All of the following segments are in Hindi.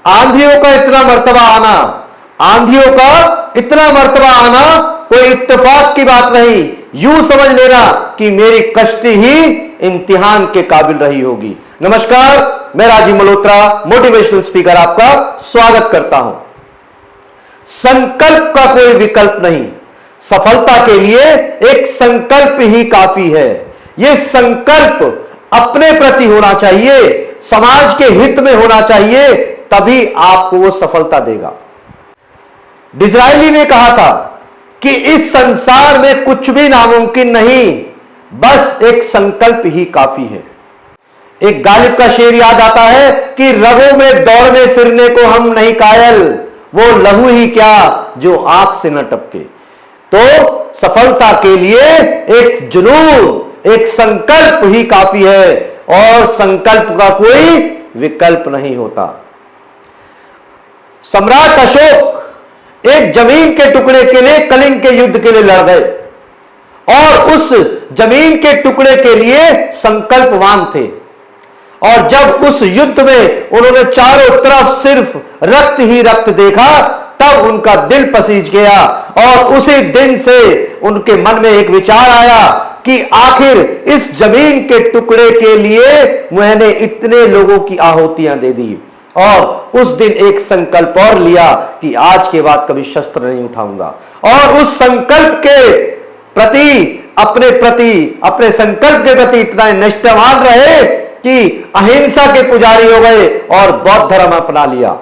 आंधियों का इतना मर्तबा आना, आंधियों का इतना मर्तबा आना कोई इत्तेफाक की बात नहीं। यूं समझ लेना कि मेरी कश्ती ही इम्तिहान के काबिल रही होगी। नमस्कार, मैं राजीव मल्होत्रा, मोटिवेशनल स्पीकर, आपका स्वागत करता हूं। संकल्प का कोई विकल्प नहीं। सफलता के लिए एक संकल्प ही काफी है। यह संकल्प अपने प्रति होना चाहिए, समाज के हित में होना चाहिए, तभी आपको वो सफलता देगा। डिज़रायली ने कहा था कि इस संसार में कुछ भी नामुमकिन नहीं, बस एक संकल्प ही काफी है। एक गालिब का शेर याद आता है कि रगों में दौड़ने फिरने को हम नहीं कायल, वो लहू ही क्या जो आंख से न टपके। तो सफलता के लिए एक जुनून, एक संकल्प ही काफी है, और संकल्प का कोई विकल्प नहीं होता। सम्राट अशोक एक जमीन के टुकड़े के लिए, कलिंग के युद्ध के लिए लड़ गए, और उस जमीन के टुकड़े के लिए संकल्पवान थे। और जब उस युद्ध में उन्होंने चारों तरफ सिर्फ रक्त ही रक्त देखा, तब उनका दिल पसीज गया, और उसी दिन से उनके मन में एक विचार आया कि आखिर इस जमीन के टुकड़े के लिए मैंने इतने लोगों की आहुतियां दे दी। और उस दिन एक संकल्प और लिया कि आज के बाद कभी शस्त्र नहीं उठाऊंगा। और उस संकल्प के प्रति, अपने संकल्प के प्रति इतना निष्ठावान रहे कि अहिंसा के पुजारी हो गए और बौद्ध धर्म अपना लिया।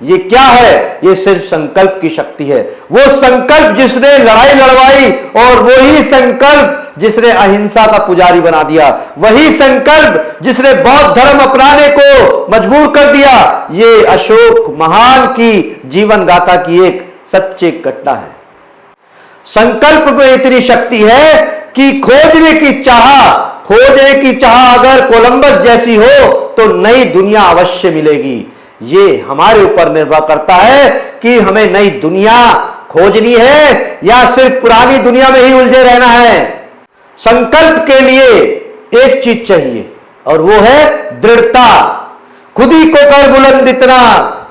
ये क्या है? ये सिर्फ संकल्प की शक्ति है। वो संकल्प जिसने लड़ाई लड़वाई, और वही संकल्प जिसने अहिंसा का पुजारी बना दिया, वही संकल्प जिसने बौद्ध धर्म अपनाने को मजबूर कर दिया। ये अशोक महान की जीवन गाथा की एक सच्ची घटना है। संकल्प में इतनी शक्ति है कि खोजने की चाह अगर कोलंबस जैसी हो तो नई दुनिया अवश्य मिलेगी। ये हमारे ऊपर निर्भर करता है कि हमें नई दुनिया खोजनी है या सिर्फ पुरानी दुनिया में ही उलझे रहना है। संकल्प के लिए एक चीज चाहिए, और वो है दृढ़ता। खुद ही को कर बुलंद इतना,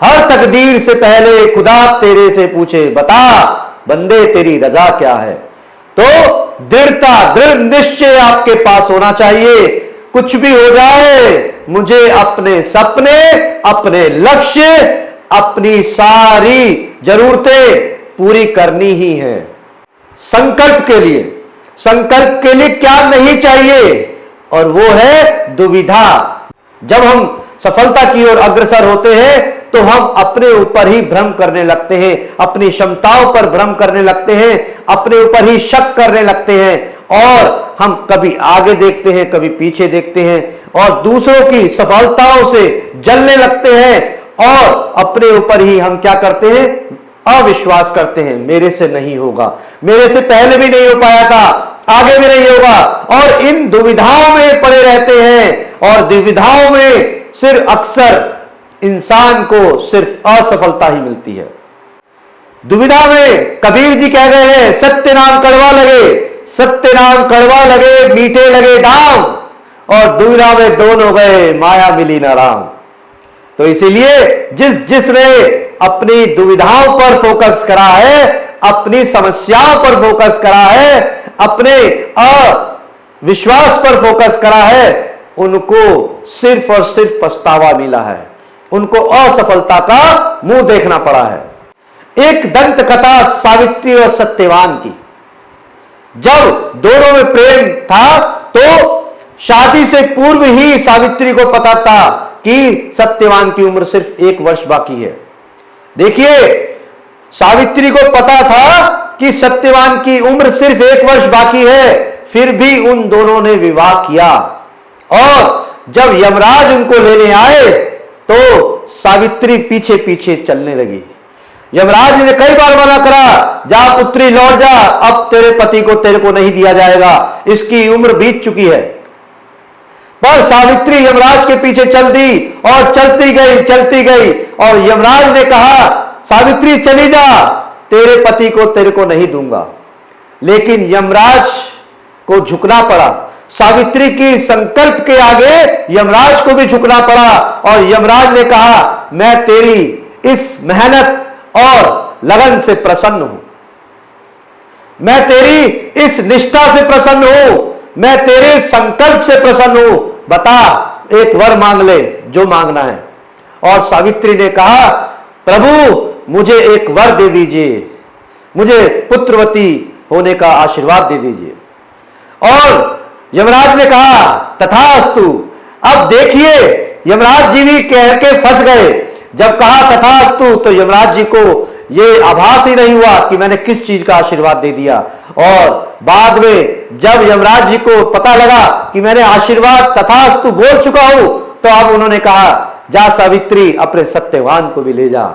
हर तकदीर से पहले खुदा तेरे से पूछे, बता बंदे तेरी रजा क्या है। तो दृढ़ता, दृढ़ निश्चय आपके पास होना चाहिए। कुछ भी हो जाए, मुझे अपने सपने, अपने लक्ष्य, अपनी सारी जरूरतें पूरी करनी ही है। संकल्प के लिए क्या नहीं चाहिए, और वो है दुविधा। जब हम सफलता की ओर अग्रसर होते हैं तो हम अपने ऊपर ही भ्रम करने लगते हैं, अपनी क्षमताओं पर भ्रम करने लगते हैं, अपने ऊपर ही शक करने लगते हैं, और हम कभी आगे देखते हैं, कभी पीछे देखते हैं, और दूसरों की सफलताओं से जलने लगते हैं, और अपने ऊपर ही हम क्या करते हैं? अविश्वास करते हैं। मेरे से नहीं होगा, मेरे से पहले भी नहीं हो पाया था, आगे भी नहीं होगा। और इन दुविधाओं में पड़े रहते हैं, और दुविधाओं में सिर्फ अक्सर इंसान को सिर्फ असफलता ही मिलती है। दुविधा में कबीर जी कह गए हैं, सत्य नाम कड़वा लगे मीठे लगे दाम, और दुविधा में दोनों गए माया मिली ना राम। तो इसीलिए जिसने अपनी दुविधाओं पर फोकस करा है, अपनी समस्याओं पर फोकस करा है, अपने अविश्वास पर फोकस करा है, उनको सिर्फ और सिर्फ पछतावा मिला है, उनको असफलता का मुंह देखना पड़ा है। एक दंत कथा सावित्री और सत्यवान की। जब दोनों में प्रेम था तो शादी से पूर्व ही सावित्री को पता था कि सत्यवान की उम्र सिर्फ 1 वर्ष बाकी है। देखिए, सावित्री को पता था कि सत्यवान की उम्र सिर्फ 1 वर्ष बाकी है, फिर भी उन दोनों ने विवाह किया। और जब यमराज उनको लेने आए तो सावित्री पीछे पीछे चलने लगी। यमराज ने कई बार मना करा, जा पुत्री लौट जा, अब तेरे पति को तेरे को नहीं दिया जाएगा, इसकी उम्र बीत चुकी है। पर सावित्री यमराज के पीछे चल दी, और चलती गई, और यमराज ने कहा, सावित्री चली जा, तेरे पति को तेरे को नहीं दूंगा। लेकिन यमराज को झुकना पड़ा, सावित्री की संकल्प के आगे यमराज को भी झुकना पड़ा और यमराज ने कहा, मैं तेरी इस मेहनत और लगन से प्रसन्न हूं, मैं तेरी इस निष्ठा से प्रसन्न हूं, मैं तेरे संकल्प से प्रसन्न हूं, बता एक वर मांग ले जो मांगना है। और सावित्री ने कहा, प्रभु मुझे एक वर दे दीजिए, मुझे पुत्रवती होने का आशीर्वाद दे दीजिए। और यमराज ने कहा, तथास्तु। अब देखिए यमराज जी भी कह के फंस गए। जब कहा तथास्तु तो यमराज जी को यह आभास ही नहीं हुआ कि मैंने किस चीज का आशीर्वाद दे दिया। और बाद में जब यमराज जी को पता लगा कि मैंने आशीर्वाद तथास्तु बोल चुका हूं, तो अब उन्होंने कहा, जा सावित्री अपने सत्यवान को भी ले जा।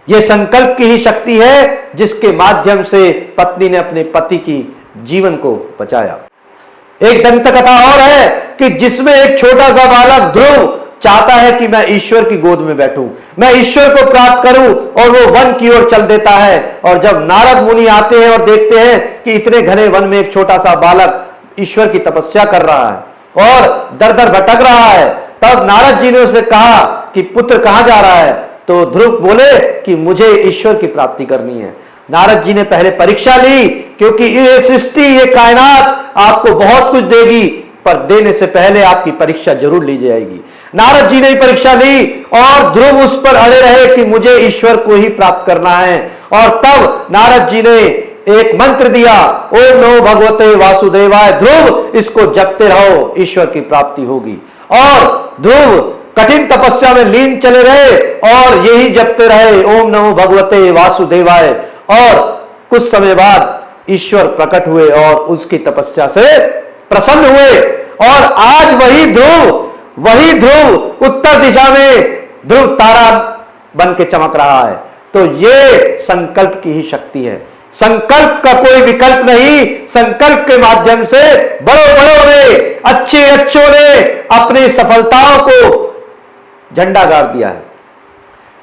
यह संकल्प की ही शक्ति है जिसके माध्यम से पत्नी ने अपने पति की जीवन को बचाया। एक दंत कथा और है कि जिसमें एक छोटा सा बालक ध्रुव चाहता है कि मैं ईश्वर की गोद में बैठूं, मैं ईश्वर को प्राप्त करूं, और वो वन की ओर चल देता है। और जब नारद मुनि आते हैं और देखते हैं कि इतने घने वन में एक छोटा सा बालक ईश्वर की तपस्या कर रहा है और दर दर भटक रहा है, तब नारद जी ने उसे कहा कि पुत्र कहां जा रहा है? तो ध्रुव बोले कि मुझे ईश्वर की प्राप्ति करनी है। नारद जी ने पहले परीक्षा ली, क्योंकि ये सृष्टि, ये कायनात आपको बहुत कुछ देगी, पर देने से पहले आपकी परीक्षा जरूर ली जाएगी। नारद जी ने परीक्षा ली और ध्रुव उस पर अड़े रहे कि मुझे ईश्वर को ही प्राप्त करना है। और तब नारद जी ने एक मंत्र दिया, ओम नमो भगवते वासुदेवाय। ध्रुव इसको जपते रहो, ईश्वर की प्राप्ति होगी। और ध्रुव कठिन तपस्या में लीन चले रहे और यही जपते रहे, ओम नमो भगवते वासुदेवाय। और कुछ समय बाद ईश्वर प्रकट हुए और उसकी तपस्या से प्रसन्न हुए। और आज वही ध्रुव उत्तर दिशा में ध्रुव तारा बन के चमक रहा है। तो ये संकल्प की ही शक्ति है। संकल्प का कोई विकल्प नहीं। संकल्प के माध्यम से बड़ों ने, अच्छों ने अपनी सफलताओं को झंडा गाड़ दिया है।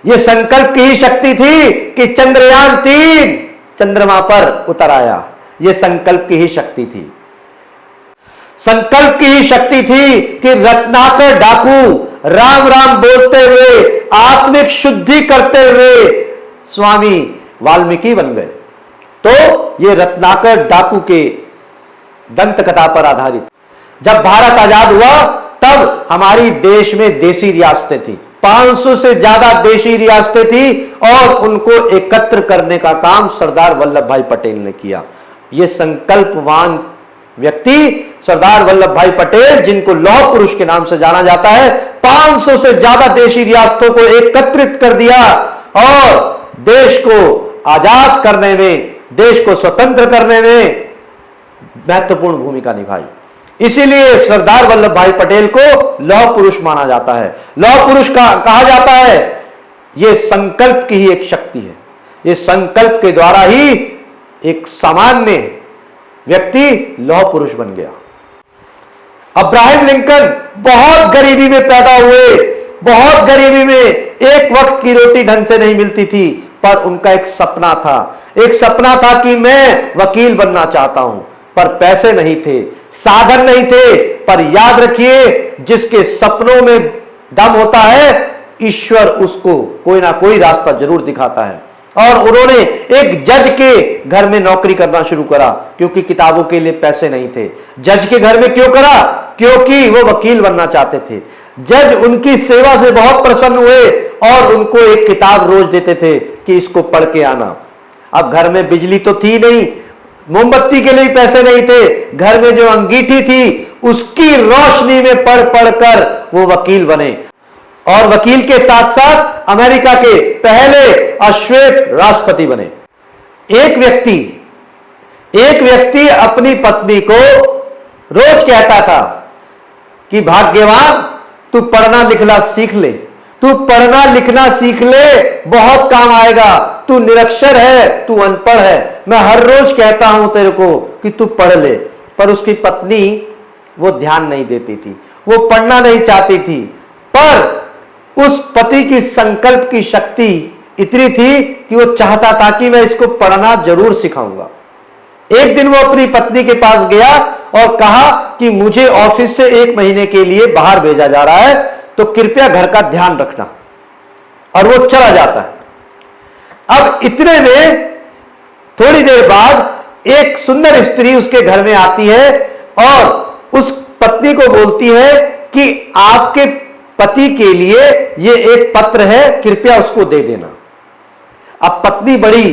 यह संकल्प की ही शक्ति थी कि चंद्रयान 3 चंद्रमा पर उतर आया। यह संकल्प की ही शक्ति थी। संकल्प की ही शक्ति थी कि रत्नाकर डाकू राम राम बोलते हुए, आत्मिक शुद्धि करते हुए स्वामी वाल्मीकि बन गए। तो यह रत्नाकर डाकू के दंत कथा पर आधारित। जब भारत आजाद हुआ तब हमारी देश में देशी रियासतें थी, 500 से ज्यादा देशी रियासतें थी, और उनको एकत्र करने का काम सरदार वल्लभ भाई पटेल ने किया। यह संकल्पवान व्यक्ति सरदार वल्लभ भाई पटेल, जिनको लौह पुरुष के नाम से जाना जाता है, 500 से ज्यादा देशी रियासतों को एकत्रित कर दिया और देश को आजाद करने में, देश को स्वतंत्र करने में महत्वपूर्ण भूमिका निभाई। इसीलिए सरदार वल्लभ भाई पटेल को लौह पुरुष माना जाता है। लौह पुरुष कहा जाता है। यह संकल्प की ही एक शक्ति है। यह संकल्प के द्वारा ही एक सामान्य व्यक्ति लौह पुरुष बन गया। अब्राहम लिंकन बहुत गरीबी में पैदा हुए, बहुत गरीबी में, एक वक्त की रोटी ढंग से नहीं मिलती थी, पर उनका एक सपना था। एक सपना था कि मैं वकील बनना चाहता हूं, पर पैसे नहीं थे, साधन नहीं थे। पर याद रखिए, जिसके सपनों में दम होता है, ईश्वर उसको कोई ना कोई रास्ता जरूर दिखाता है। और उन्होंने एक जज के घर में नौकरी करना शुरू करा, क्योंकि किताबों के लिए पैसे नहीं थे। जज के घर में क्यों करा? क्योंकि वो वकील बनना चाहते थे। जज उनकी सेवा से बहुत प्रसन्न हुए और उनको एक किताब रोज देते थे कि इसको पढ़ के आना। अब घर में बिजली तो थी नहीं, मोमबत्ती के लिए पैसे नहीं थे, घर में जो अंगीठी थी उसकी रोशनी में पढ़ पढ़कर वो वकील बने। और वकील के साथ साथ अमेरिका के पहले अश्वेत राष्ट्रपति बने। एक व्यक्ति अपनी पत्नी को रोज कहता था कि भाग्यवान, तू पढ़ना लिखना सीख ले, तू पढ़ना लिखना सीख ले, बहुत काम आएगा। तू निरक्षर है, तू अनपढ़ है, मैं हर रोज कहता हूं तेरे को कि तू पढ़ ले। पर उसकी पत्नी वो ध्यान नहीं देती थी, वो पढ़ना नहीं चाहती थी। पर उस पति की संकल्प की शक्ति इतनी थी कि वो चाहता था कि मैं इसको पढ़ना जरूर सिखाऊंगा। एक दिन वो अपनी पत्नी के पास गया और कहा कि मुझे ऑफिस से 1 महीने के लिए बाहर भेजा जा रहा है, तो कृपया घर का ध्यान रखना, और वो चला जाता है। अब इतने में थोड़ी देर बाद एक सुंदर स्त्री उसके घर में आती है और उस पत्नी को बोलती है कि आपके पति के लिए ये एक पत्र है, कृपया उसको दे देना। अब पत्नी बड़ी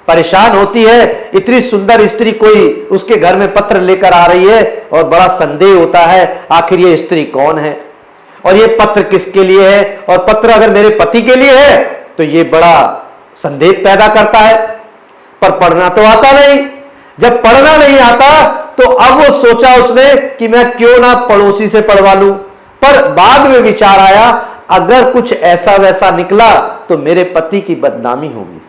परेशान होती है, इतनी सुंदर स्त्री कोई उसके घर में पत्र लेकर आ रही है, और बड़ा संदेह होता है आखिर ये स्त्री कौन है और ये पत्र किसके लिए है, और पत्र अगर मेरे पति के लिए है तो ये बड़ा संदेह पैदा करता है। पर पढ़ना तो आता नहीं। जब पढ़ना नहीं आता तो अब वो सोचा उसने कि मैं क्यों ना पड़ोसी से पढ़वा लूं, पर बाद में विचार आया अगर कुछ ऐसा वैसा निकला तो मेरे पति की बदनामी होगी।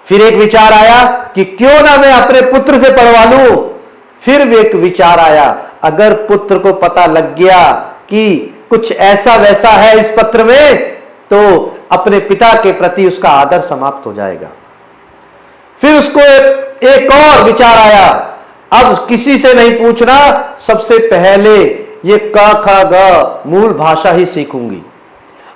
फिर एक विचार आया कि क्यों ना मैं अपने पुत्र से पढ़वा लूं। फिर एक विचार आया अगर पुत्र को पता लग गया कि कुछ ऐसा वैसा है इस पत्र में तो अपने पिता के प्रति उसका आदर समाप्त हो जाएगा। फिर उसको एक और विचार आया, अब किसी से नहीं पूछना, सबसे पहले ये क ख ग मूल भाषा ही सीखूंगी।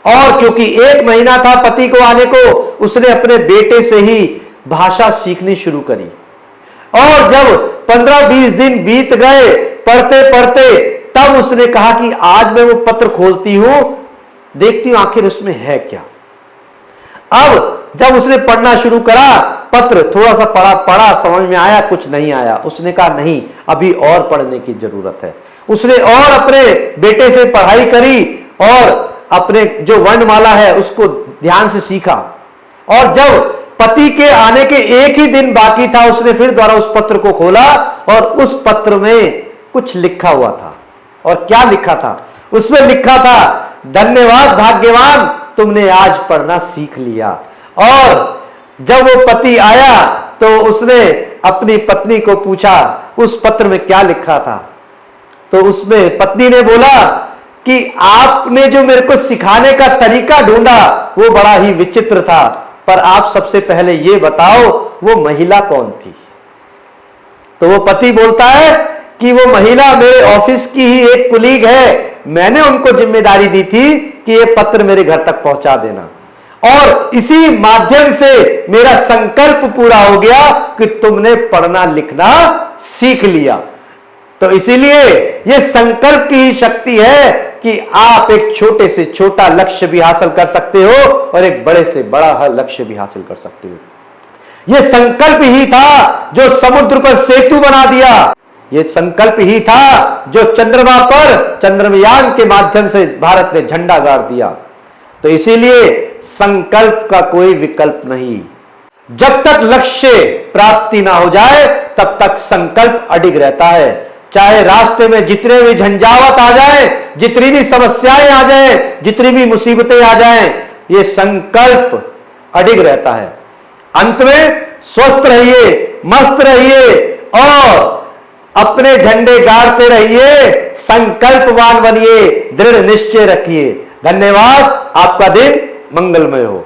और क्योंकि 1 महीना था पति को आने को, उसने अपने बेटे से ही भाषा सीखनी शुरू करी। और जब 15-20 दिन बीत गए पढ़ते पढ़ते, तब उसने कहा कि आज मैं वो पत्र खोलती हूं, देखती हूं आखिर उसमें है क्या। अब जब उसने पढ़ना शुरू करा, पत्र थोड़ा सा पढ़ा समझ में आया, कुछ नहीं आया। उसने कहा नहीं, अभी और पढ़ने की जरूरत है। उसने और अपने बेटे से पढ़ाई करी और अपने जो वर्णमाला है उसको ध्यान से सीखा। और जब पति के आने के 1 ही दिन बाकी था, उसने फिर दोबारा उस पत्र को खोला और उस पत्र में कुछ लिखा हुआ था। और क्या लिखा था? उसमें लिखा था, धन्यवाद भाग्यवान, तुमने आज पढ़ना सीख लिया। और जब वो पति आया तो उसने अपनी पत्नी को पूछा उस पत्र में क्या लिखा था। तो उसमें पत्नी ने बोला कि आपने जो मेरे को सिखाने का तरीका ढूंढा वो बड़ा ही विचित्र था, पर आप सबसे पहले ये बताओ वो महिला कौन थी। तो वो पति बोलता है कि वो महिला मेरे ऑफिस की ही एक कुलीग है, मैंने उनको जिम्मेदारी दी थी कि ये पत्र मेरे घर तक पहुंचा देना, और इसी माध्यम से मेरा संकल्प पूरा हो गया कि तुमने पढ़ना लिखना सीख लिया। तो इसीलिए ये संकल्प की ही शक्ति है कि आप एक छोटे से छोटा लक्ष्य भी हासिल कर सकते हो और एक बड़े से बड़ा लक्ष्य भी हासिल कर सकते हो। यह संकल्प ही था जो समुद्र पर सेतु बना दिया। यह संकल्प ही था जो चंद्रमा पर चंद्रयान के माध्यम से भारत ने झंडा गाड़ दिया। तो इसीलिए संकल्प का कोई विकल्प नहीं। जब तक लक्ष्य प्राप्ति ना हो जाए तब तक संकल्प अडिग रहता है। चाहे रास्ते में जितने भी झंझावत आ जाए, जितनी भी समस्याएं आ जाए, जितनी भी मुसीबतें आ जाएं, ये संकल्प अडिग रहता है। अंत में स्वस्थ रहिए, मस्त रहिए और अपने झंडे गाड़ते रहिए, संकल्पवान बनिए, दृढ़ निश्चय रखिए। धन्यवाद। आपका दिन मंगलमय हो।